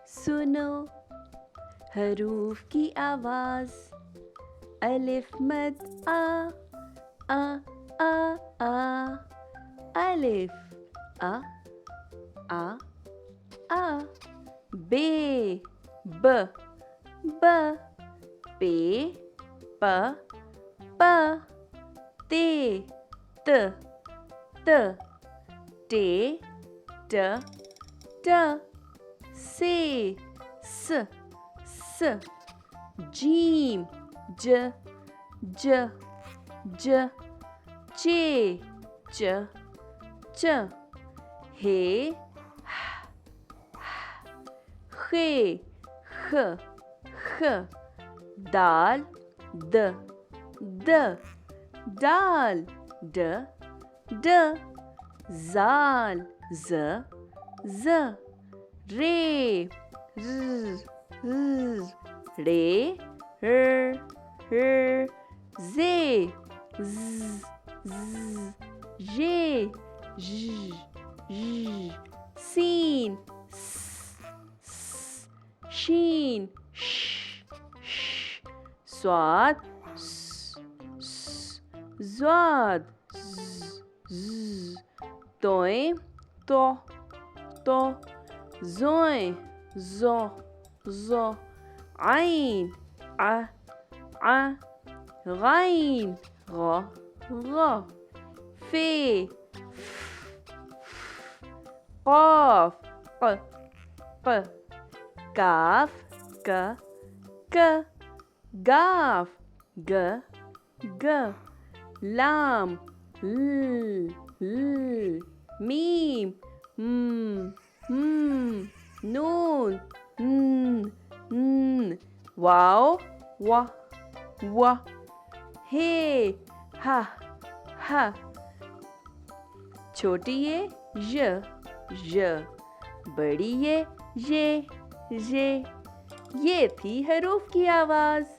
सुनो हरूफ की आवाज। अलिफ मद आ आ आ आ। अलिफ आ आ आ। बे ब ब। पे प प। ते त त। टे ट ट। से स स। जीम ज ज ज। चे च च। हे खे ख ख। दाल द द। दाल ड ड। जाल ज ज। रे र र। रे र र। जे z z। जे ž ž। सीन स स। शीन श श। स्वाद स स। ज़्वाद ज़ ज़। तोए तो तो। ज़ोए ज़ो ज़ो। आइन आ आ। गाइन ग ग। फे क़ाफ q q। काफ क क। गाफ ग ग। लाम ल ल। मीम म। नून न न। वाव व व। हे ह ह। छोटी ये य य। बड़ी ये ये। ये थी हरूफ की आवाज़।